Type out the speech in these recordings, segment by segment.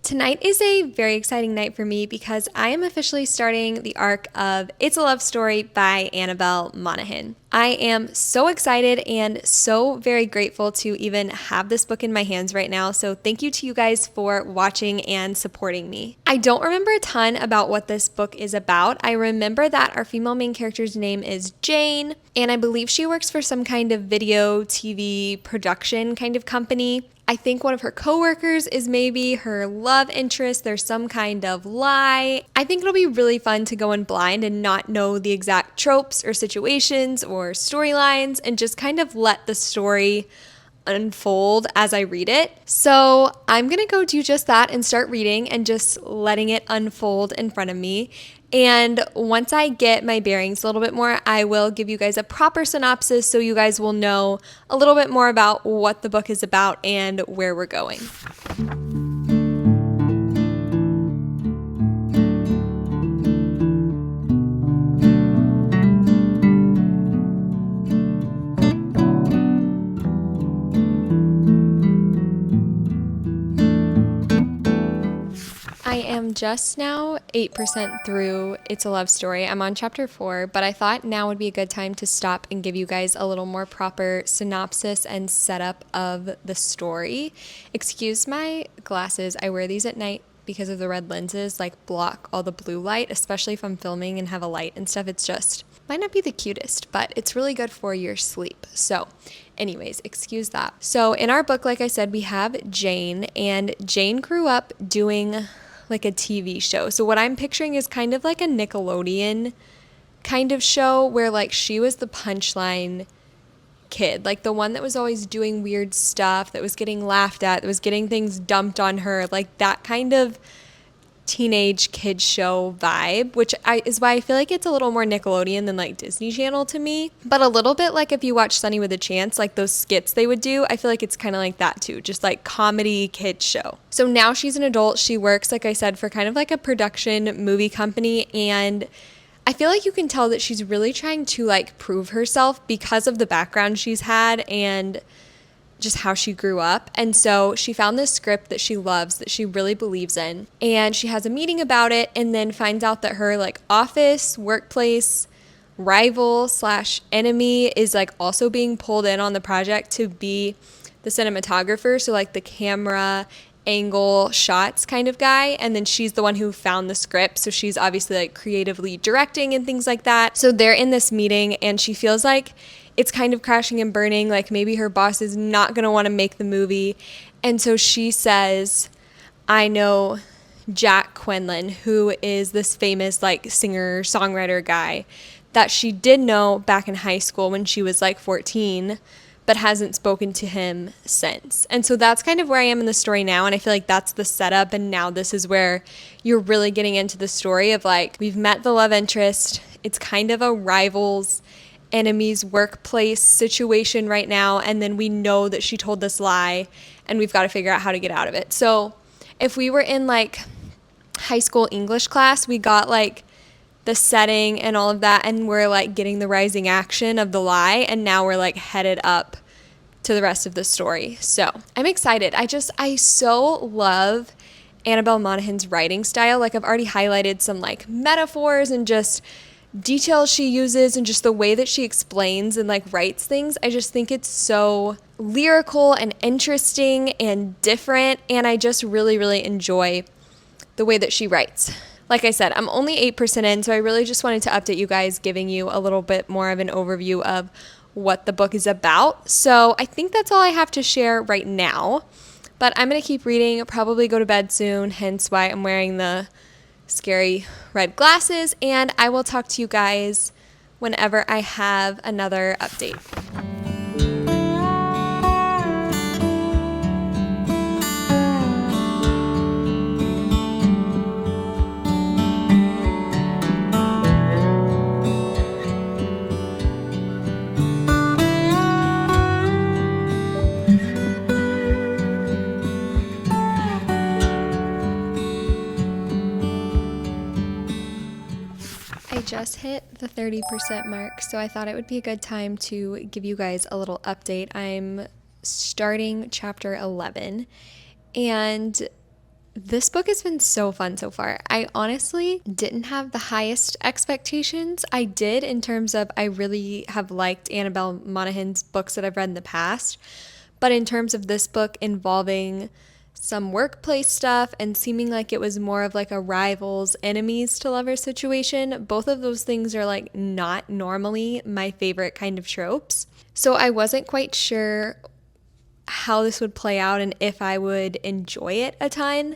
Tonight is a very exciting night for me because I am officially starting the arc of It's a Love Story by Annabel Monaghan. I am so excited and so very grateful to even have this book in my hands right now, so thank you to you guys for watching and supporting me. I don't remember a ton about what this book is about. I remember that our female main character's name is Jane, and I believe she works for some kind of video, TV production kind of company. I think one of her coworkers is maybe her love interest. There's some kind of lie. I think it'll be really fun to go in blind and not know the exact tropes or situations or storylines and just kind of let the story unfold as I read it. So I'm gonna go do just that and start reading and just letting it unfold in front of me. And once I get my bearings a little bit more, I will give you guys a proper synopsis so you guys will know a little bit more about what the book is about and where we're going. I am just now 8% through It's a Love Story. I'm on chapter 4, but I thought now would be a good time to stop and give you guys a little more proper synopsis and setup of the story. Excuse my glasses. I wear these at night because of the red lenses, like block all the blue light, especially if I'm filming and have a light and stuff. It's just, might not be the cutest, but it's really good for your sleep. So anyways, excuse that. So in our book, like I said, we have Jane, and Jane grew up doing like a TV show. So what I'm picturing is kind of like a Nickelodeon kind of show where like she was the punchline kid, like the one that was always doing weird stuff, that was getting laughed at, that was getting things dumped on her, like that kind of teenage kid show vibe, which is why I feel like it's a little more Nickelodeon than like Disney Channel to me, but a little bit like if you watch Sunny with a Chance, like those skits they would do, I feel like it's kind of like that too, just like comedy kid show. So now she's an adult. She works, like I said, for kind of like a production movie company, and I feel like you can tell that she's really trying to like prove herself because of the background she's had and just how she grew up. And so she found this script that she loves, that she really believes in, and she has a meeting about it and then finds out that her like office, workplace, rival slash enemy is like also being pulled in on the project to be the cinematographer, so like the camera angle shots kind of guy, and then she's the one who found the script, so she's obviously like creatively directing and things like that. So they're in this meeting and she feels like it's kind of crashing and burning, like maybe her boss is not going to want to make the movie. And so she says, I know Jack Quinlan, who is this famous like singer songwriter guy that she did know back in high school when she was like 14, but hasn't spoken to him since. And so that's kind of where I am in the story now, and I feel like that's the setup, and now this is where you're really getting into the story of like, we've met the love interest, it's kind of a rivals enemies workplace situation right now, and then we know that she told this lie and we've got to figure out how to get out of it. So if we were in like high school English class, we got like the setting and all of that, and we're like getting the rising action of the lie, and now we're like headed up to the rest of the story. So I'm excited. I so love Annabel Monaghan's writing style. Like I've already highlighted some like metaphors and just details she uses and just the way that she explains and like writes things. I just think it's so lyrical and interesting and different, and I just really enjoy the way that she writes. Like I said, I'm only 8% in, so I really just wanted to update you guys, giving you a little bit more of an overview of what the book is about. So I think that's all I have to share right now, but I'm going to keep reading, probably go to bed soon, hence why I'm wearing the scary red glasses, and I will talk to you guys whenever I have another update. I just hit the 30% mark, so I thought it would be a good time to give you guys a little update. I'm starting chapter 11, and This book has been so fun so far. I honestly didn't have the highest expectations. I did in terms of I really have liked Annabel Monaghan's books that I've read in the past. But in terms of this book involving some workplace stuff and seeming like it was more of like a rivals, enemies to lovers situation, both of those things are like not normally my favorite kind of tropes. So I wasn't quite sure how this would play out and if I would enjoy it a ton.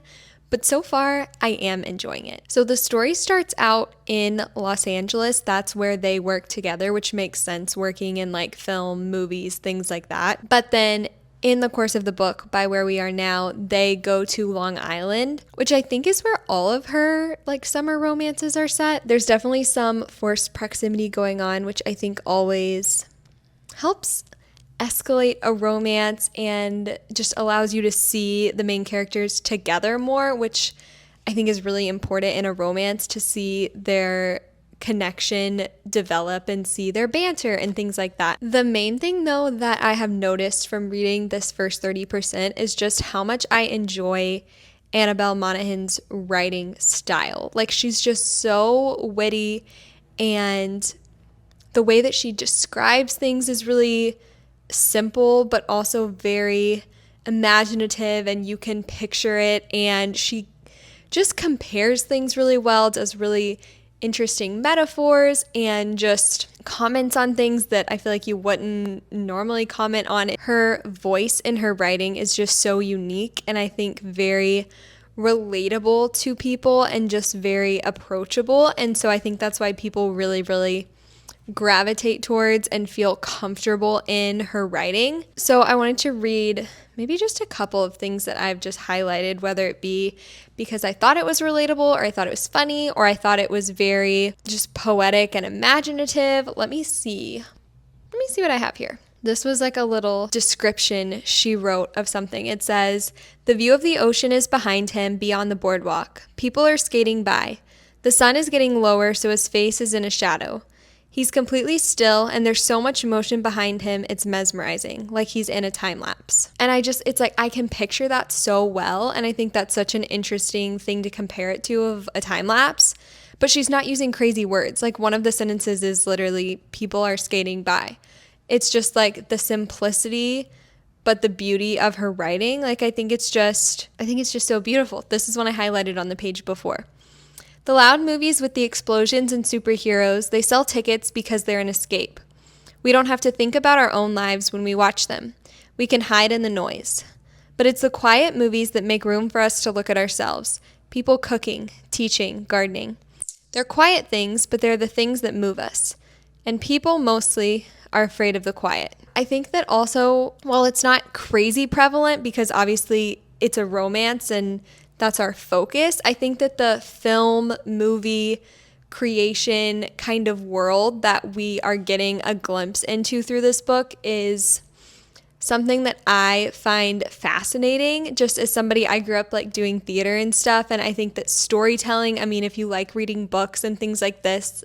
But so far, I am enjoying it. So the story starts out in Los Angeles. That's where they work together, which makes sense, working in like film, movies, things like that. But then in the course of the book, by where we are now, they go to Long Island, which I think is where all of her like summer romances are set. There's definitely some forced proximity going on, which I think always helps escalate a romance and just allows you to see the main characters together more, which I think is really important in a romance, to see their connection develop and see their banter and things like that. The main thing though that I have noticed from reading this first 30% is just how much I enjoy Annabel Monaghan's writing style. Like, she's just so witty, and the way that she describes things is really simple but also very imaginative, and you can picture it, and she just compares things really well, does really interesting metaphors, and just comments on things that I feel like you wouldn't normally comment on. Her voice in her writing is just so unique, and I think very relatable to people and just very approachable. And so I think that's why people really gravitate towards and feel comfortable in her writing. So I wanted to read maybe just a couple of things that I've just highlighted, whether it be because I thought it was relatable, or I thought it was funny, or I thought it was very just poetic and imaginative. Let me see what I have here. This was like a little description she wrote of something. It says, "The view of the ocean is behind him, beyond the boardwalk. People are skating by. The sun is getting lower, so his face is in a shadow. He's completely still, and there's so much motion behind him, it's mesmerizing, like he's in a time lapse." And it's like, I can picture that so well, and I think that's such an interesting thing to compare it to, of a time lapse. But she's not using crazy words. Like, one of the sentences is literally, people are skating by. It's just like the simplicity, but the beauty of her writing. Like, I think it's just so beautiful. This is one I highlighted on the page before. "The loud movies with the explosions and superheroes, they sell tickets because they're an escape. We don't have to think about our own lives when we watch them. We can hide in the noise. But it's the quiet movies that make room for us to look at ourselves. People cooking, teaching, gardening. They're quiet things, but they're the things that move us. And people mostly are afraid of the quiet." I think that also, while it's not crazy prevalent, because obviously it's a romance and that's our focus, I think that the film, movie creation kind of world that we are getting a glimpse into through this book is something that I find fascinating. Just as somebody, I grew up like doing theater and stuff, and I think that storytelling, I mean, if you like reading books and things like this,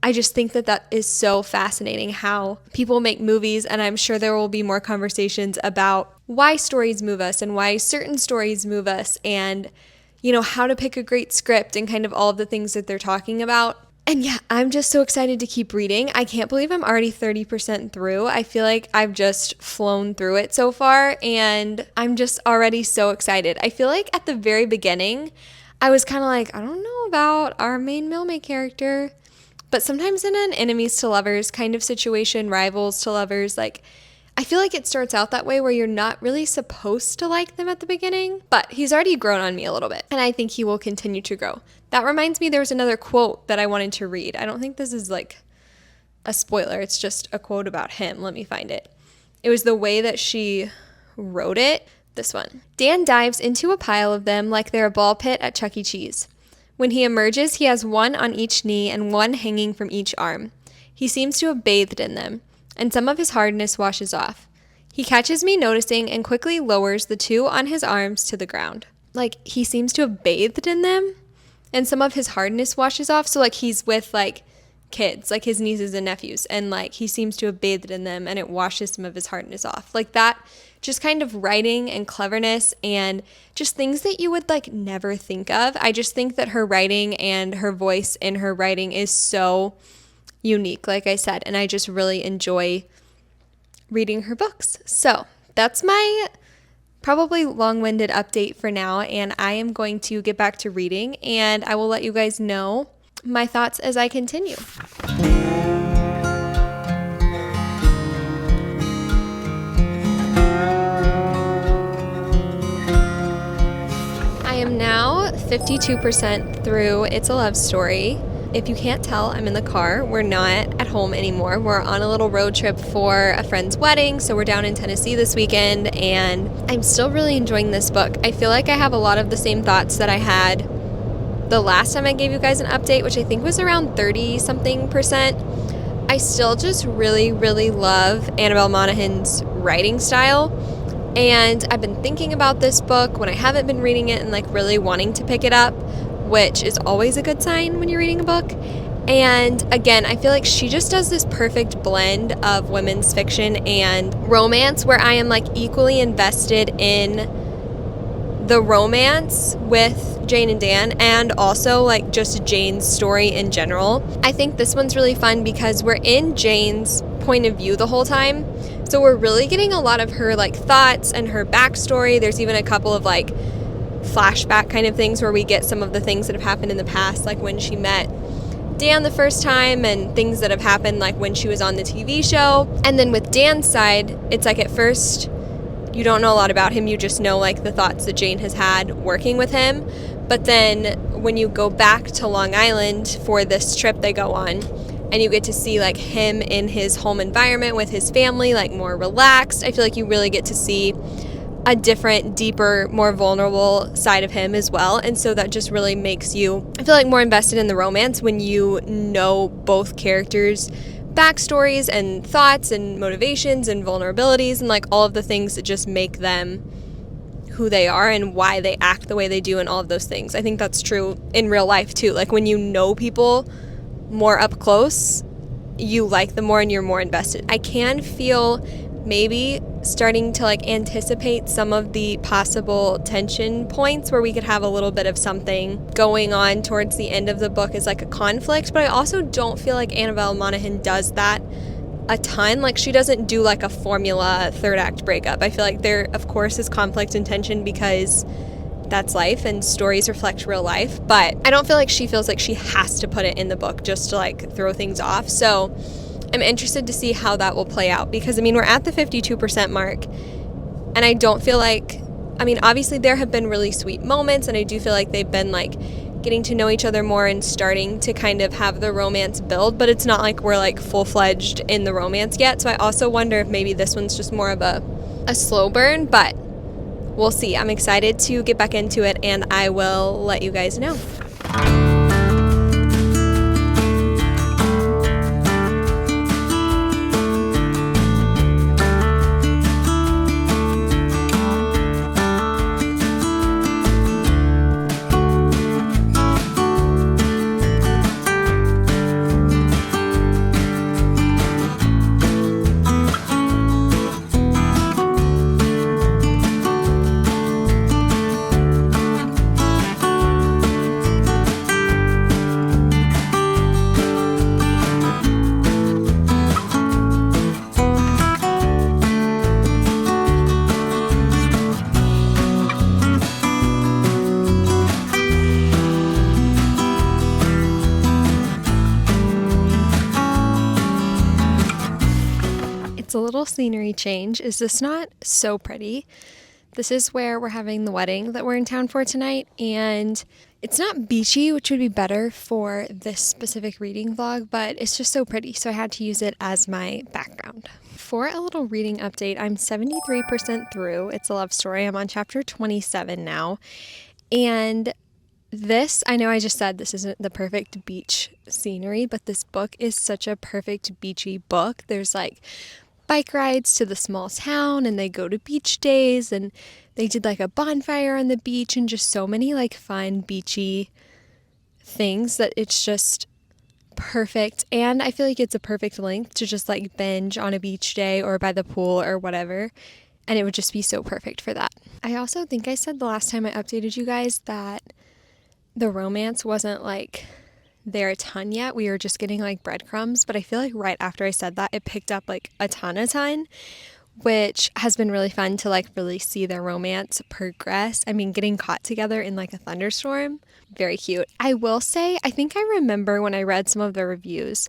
I just think that that is so fascinating, how people make movies, and I'm sure there will be more conversations about why stories move us and why certain stories move us, and, you know, how to pick a great script and kind of all of the things that they're talking about. And yeah, I'm just so excited to keep reading. I can't believe I'm already 30% through. I feel like I've just flown through it so far, and I'm just already so excited. I feel like at the very beginning, I was kind of like, I don't know about our main Milme character. But sometimes in an enemies to lovers kind of situation, rivals to lovers, like, I feel like it starts out that way where you're not really supposed to like them at the beginning, but he's already grown on me a little bit, and I think he will continue to grow. That reminds me, there was another quote that I wanted to read. I don't think this is like a spoiler. It's just a quote about him. Let me find it. It was the way that she wrote it. This one. "Dan dives into a pile of them like they're a ball pit at Chuck E. Cheese. When he emerges, he has one on each knee and one hanging from each arm. He seems to have bathed in them, and some of his hardness washes off. He catches me noticing and quickly lowers the two on his arms to the ground." Like, he seems to have bathed in them, and some of his hardness washes off. So, like, he's with, like, kids, like his nieces and nephews, and like he seems to have bathed in them and it washes some of his hardness off. Like that just kind of writing and cleverness and just things that you would like never think of. I just think that her writing and her voice in her writing is so unique, like I said, and I just really enjoy reading her books. So that's my probably long-winded update for now, and I am going to get back to reading, and I will let you guys know my thoughts as I continue. I am now 52% through It's a Love Story. If you can't tell, I'm in the car. We're not at home anymore. We're on a little road trip for a friend's wedding, so we're down in Tennessee this weekend, and I'm still really enjoying this book. I feel like I have a lot of the same thoughts that I had the last time I gave you guys an update, which I think was around 30-something%. I still just really, really love Annabel Monaghan's writing style. And I've been thinking about this book when I haven't been reading it and like really wanting to pick it up, which is always a good sign when you're reading a book. And again, I feel like she just does this perfect blend of women's fiction and romance where I am like equally invested in the romance with Jane and Dan and also like just Jane's story in general. I think this one's really fun because we're in Jane's point of view the whole time. So we're really getting a lot of her like thoughts and her backstory. There's even a couple of like flashback kind of things where we get some of the things that have happened in the past, like when she met Dan the first time and things that have happened like when she was on the TV show. And then with Dan's side, it's like at first you don't know a lot about him. You just know like the thoughts that Jane has had working with him. But then when you go back to Long Island for this trip they go on, and you get to see like him in his home environment with his family, like more relaxed, I feel like you really get to see a different, deeper, more vulnerable side of him as well. And so that just really makes you, I feel like, more invested in the romance when you know both characters' backstories and thoughts and motivations and vulnerabilities and like all of the things that just make them who they are and why they act the way they do and all of those things. I think that's true in real life too. Like when you know people more up close, you like them more and you're more invested. I can feel maybe starting to like anticipate some of the possible tension points where we could have a little bit of something going on towards the end of the book as like a conflict, but I also don't feel like Annabel Monaghan does that a ton. Like she doesn't do like a formula third act breakup. I feel like there of course is conflict and tension because that's life and stories reflect real life, but I don't feel like she feels like she has to put it in the book just to like throw things off. So I'm interested to see how that will play out because I mean we're at the 52% mark and I don't feel like, I mean obviously there have been really sweet moments and I do feel like they've been like getting to know each other more and starting to kind of have the romance build, but it's not like we're like full-fledged in the romance yet. So I also wonder if maybe this one's just more of a slow burn, but we'll see. I'm excited to get back into it and I will let you guys know. A little scenery change. Is this not so pretty? This is where we're having the wedding that we're in town for tonight, and it's not beachy, which would be better for this specific reading vlog, but it's just so pretty, so I had to use it as my background. For a little reading update, I'm 73% through It's a Love Story. I'm on chapter 27 now, and this, I know I just said this isn't the perfect beach scenery, but this book is such a perfect beachy book. There's like bike rides to the small town and they go to beach days and they did like a bonfire on the beach and just so many like fun beachy things that it's just perfect. And I feel like it's a perfect length to just like binge on a beach day or by the pool or whatever. And it would just be so perfect for that. I also think I said the last time I updated you guys that the romance wasn't like there a ton yet. We were just getting like breadcrumbs, but I feel like right after I said that, it picked up like a ton, which has been really fun to like really see their romance progress. I mean, getting caught together in like a thunderstorm, very cute. I will say, I think I remember when I read some of the reviews,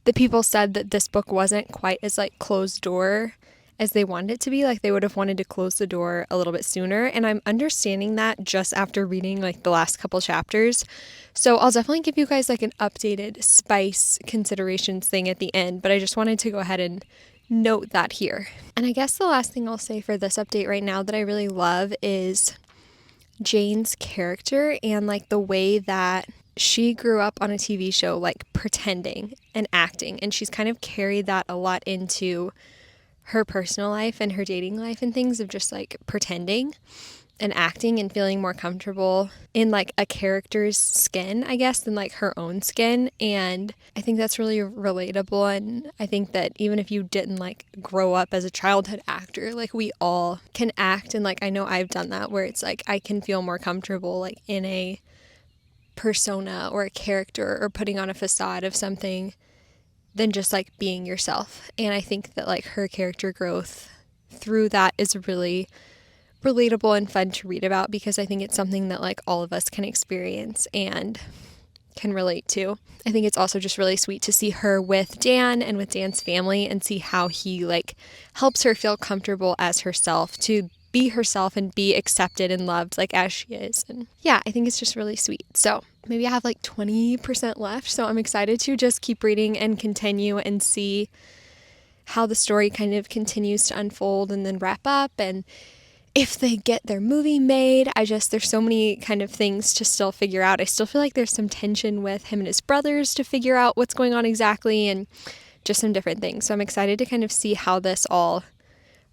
the people said that this book wasn't quite as like closed door as they wanted it to be. Like they would have wanted to close the door a little bit sooner. And I'm understanding that just after reading like the last couple chapters. So I'll definitely give you guys like an updated spice considerations thing at the end, but I just wanted to go ahead and note that here. And I guess the last thing I'll say for this update right now that I really love is Jane's character and like the way that she grew up on a TV show, like pretending and acting. And she's kind of carried that a lot into her personal life and her dating life and things of just like pretending and acting and feeling more comfortable in like a character's skin, I guess, than like her own skin. And I think that's really relatable. And I think that even if you didn't like grow up as a childhood actor, like we all can act. And like I know I've done that where it's like I can feel more comfortable like in a persona or a character or putting on a facade of something than just like being yourself. And I think that like her character growth through that is really relatable and fun to read about because I think it's something that like all of us can experience and can relate to. I think it's also just really sweet to see her with Dan and with Dan's family and see how he like helps her feel comfortable as herself to be herself and be accepted and loved like as she is. And yeah, I think it's just really sweet. So maybe I have like 20% left. So I'm excited to just keep reading and continue and see how the story kind of continues to unfold and then wrap up. And if they get their movie made, there's so many kind of things to still figure out. I still feel like there's some tension with him and his brothers to figure out what's going on exactly and just some different things. So I'm excited to kind of see how this all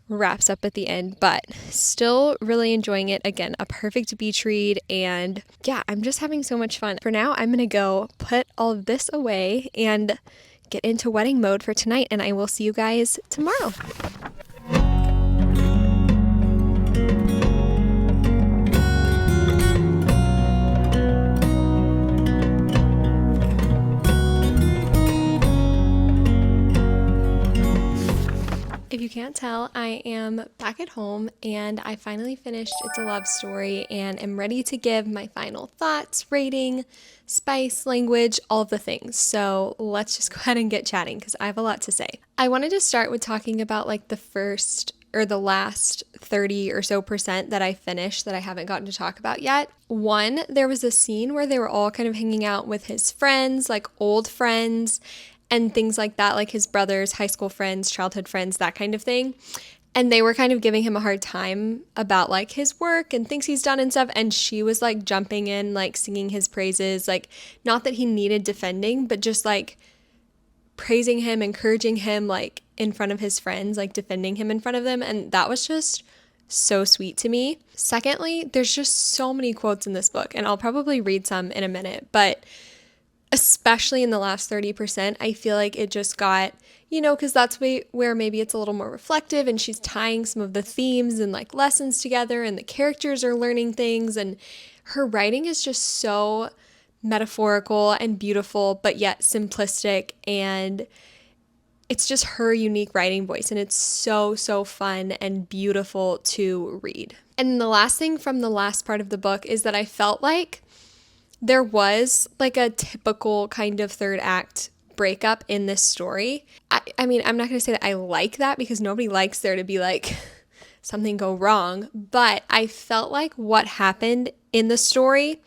wraps up at the end, but still really enjoying it. Again, a perfect beach read, and yeah, I'm just having so much fun. For now, I'm gonna go put all of this away and get into wedding mode for tonight, and I will see you guys tomorrow. If you can't tell, I am back at home and I finally finished It's a Love Story and am ready to give my final thoughts, rating, spice, language, all of the things. So let's just go ahead and get chatting because I have a lot to say. I wanted to start with talking about like the first or the last 30 or so percent that I finished that I haven't gotten to talk about yet. One, there was a scene where they were all kind of hanging out with his friends, like old friends, and things like that, like his brothers, high school friends, childhood friends, that kind of thing. And they were kind of giving him a hard time about like his work and things he's done and stuff. And she was like jumping in, like singing his praises, like not that he needed defending, but just like praising him, encouraging him, like in front of his friends, like defending him in front of them. And that was just so sweet to me. Secondly, there's just so many quotes in this book, and I'll probably read some in a minute, but especially in the last 30%, I feel like it just got, because that's where maybe it's a little more reflective and she's tying some of the themes and like lessons together and the characters are learning things, and her writing is just so metaphorical and beautiful, but yet simplistic, and it's just her unique writing voice, and it's so, so fun and beautiful to read. And the last thing from the last part of the book is that I felt like there was like a typical kind of third act breakup in this story. I mean, I'm not going to say that I like that because nobody likes there to be like something go wrong, but I felt like what happened in the story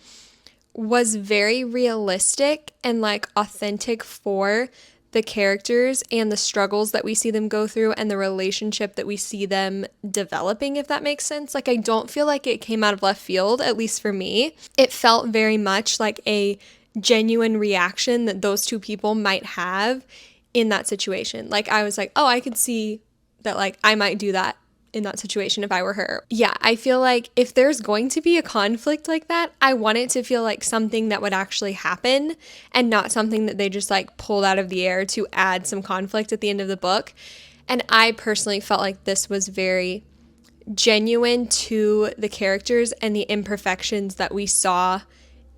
was very realistic and like authentic for the characters and the struggles that we see them go through and the relationship that we see them developing, if that makes sense. Like, I don't feel like it came out of left field, at least for me. It felt very much like a genuine reaction that those two people might have in that situation. Like, I was like, oh, I could see that, like, I might do that in that situation if I were her. Yeah, I feel like if there's going to be a conflict like that, I want it to feel like something that would actually happen and not something that they just like pulled out of the air to add some conflict at the end of the book. And I personally felt like this was very genuine to the characters and the imperfections that we saw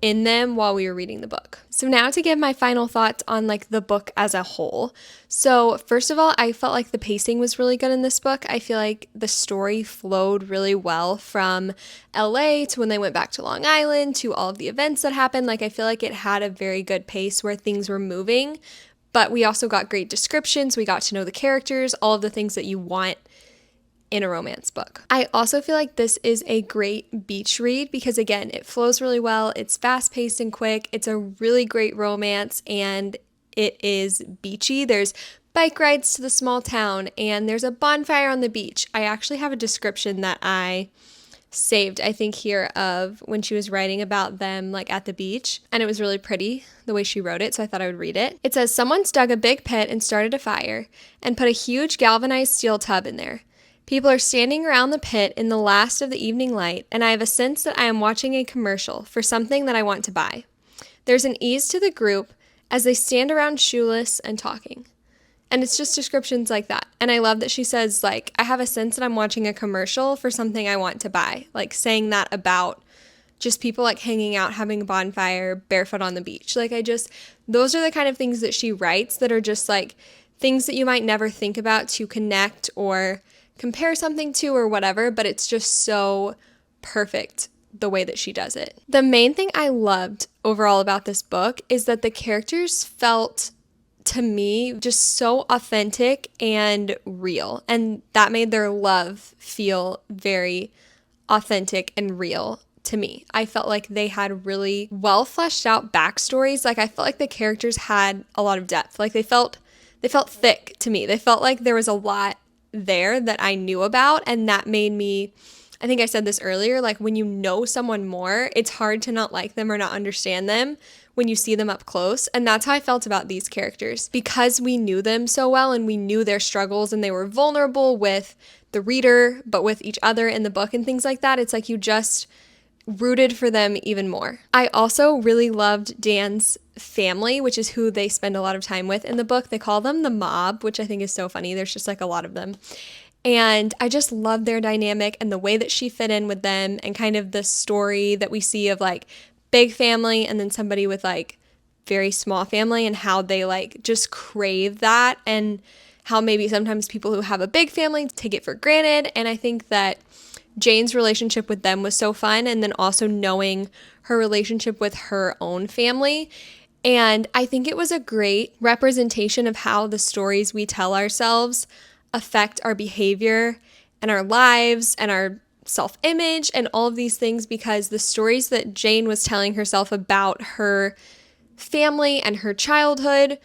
in them while we were reading the book. So now to give my final thoughts on like the book as a whole. So first of all, I felt like the pacing was really good in this book. I feel like the story flowed really well from LA to when they went back to Long Island to all of the events that happened. Like I feel like it had a very good pace where things were moving, but we also got great descriptions. We got to know the characters, all of the things that you want in a romance book. I also feel like this is a great beach read because again, it flows really well. It's fast-paced and quick. It's a really great romance and it is beachy. There's bike rides to the small town and there's a bonfire on the beach. I actually have a description that I saved, I think here, of when she was writing about them like at the beach, and it was really pretty the way she wrote it, so I thought I would read it. It says, "Someone's dug a big pit and started a fire and put a huge galvanized steel tub in there. People are standing around the pit in the last of the evening light, and I have a sense that I am watching a commercial for something that I want to buy. There's an ease to the group as they stand around shoeless and talking." And it's just descriptions like that. And I love that she says, like, I have a sense that I'm watching a commercial for something I want to buy. Like saying that about just people like hanging out, having a bonfire, barefoot on the beach. Like those are the kind of things that she writes that are just like things that you might never think about to connect or compare something to or whatever, but it's just so perfect the way that she does it. The main thing I loved overall about this book is that the characters felt, to me, just so authentic and real, and that made their love feel very authentic and real to me. I felt like they had really well fleshed out backstories. Like I felt like the characters had a lot of depth. Like they felt thick to me. They felt like there was a lot there that I knew about, and that made me, I think I said this earlier, like when you know someone more, it's hard to not like them or not understand them when you see them up close. And that's how I felt about these characters, because we knew them so well and we knew their struggles and they were vulnerable with the reader, but with each other in the book and things like that. It's like you just rooted for them even more. I also really loved Dan's family, which is who they spend a lot of time with in the book. They call them the mob, which I think is so funny. There's just like a lot of them. And I just love their dynamic and the way that she fit in with them, and kind of the story that we see of like big family and then somebody with like very small family, and how they like just crave that, and how maybe sometimes people who have a big family take it for granted. And I think that Jane's relationship with them was so fun, and then also knowing her relationship with her own family. And I think it was a great representation of how the stories we tell ourselves affect our behavior and our lives and our self-image and all of these things, because the stories that Jane was telling herself about her family and her childhood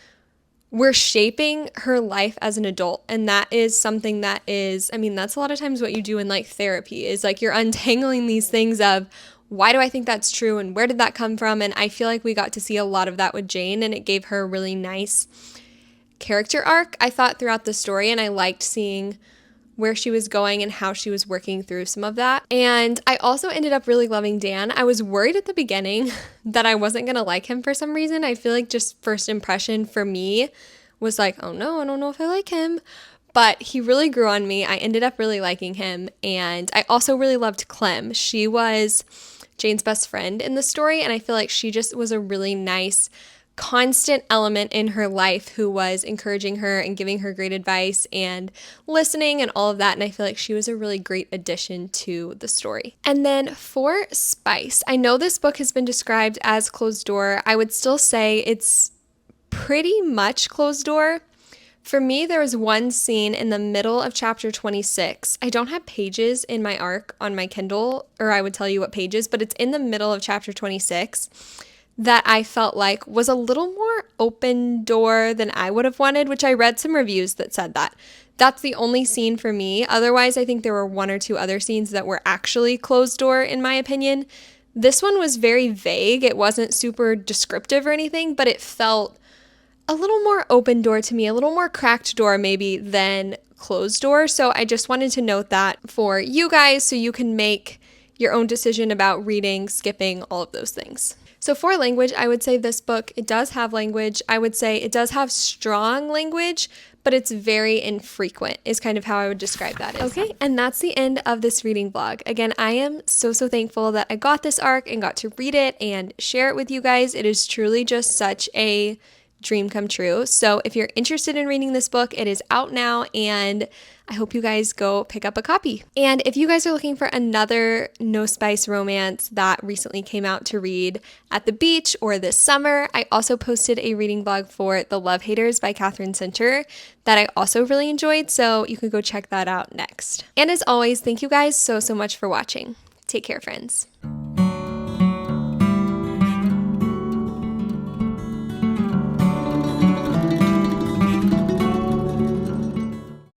were shaping her life as an adult. And that is something that is, I mean, that's a lot of times what you do in like therapy, is like you're untangling these things of, why do I think that's true and where did that come from? And I feel like we got to see a lot of that with Jane, and it gave her a really nice character arc, I thought, throughout the story. And I liked seeing where she was going and how she was working through some of that. And I also ended up really loving Dan. I was worried at the beginning that I wasn't going to like him for some reason. I feel like just first impression for me was like, oh no, I don't know if I like him. But he really grew on me. I ended up really liking him. And I also really loved Clem. She was Jane's best friend in the story, and I feel like she just was a really nice constant element in her life who was encouraging her and giving her great advice and listening and all of that. And I feel like she was a really great addition to the story. And then for Spice, I know this book has been described as closed door. I would still say it's pretty much closed door. For me, there was one scene in the middle of chapter 26. I don't have pages in my arc on my Kindle, or I would tell you what pages, but it's in the middle of chapter 26 that I felt like was a little more open door than I would have wanted, which I read some reviews that said that. That's the only scene for me. Otherwise, I think there were one or two other scenes that were actually closed door, in my opinion. This one was very vague. It wasn't super descriptive or anything, but it felt a little more open door to me, a little more cracked door maybe than closed door. So I just wanted to note that for you guys so you can make your own decision about reading, skipping, all of those things. So for language, I would say this book, it does have language. I would say it does have strong language, but it's very infrequent is kind of how I would describe that. Okay, and that's the end of this reading vlog. Again, I am so thankful that I got this arc and got to read it and share it with you guys. It is truly just such a dream come true. So if you're interested in reading this book, it is out now, and I hope you guys go pick up a copy. And if you guys are looking for another no spice romance that recently came out to read at the beach or this summer, I also posted a reading vlog for The Love Haters by Catherine Sinter that I also really enjoyed, so you can go check that out next. And as always, thank you guys so much for watching. Take care, friends.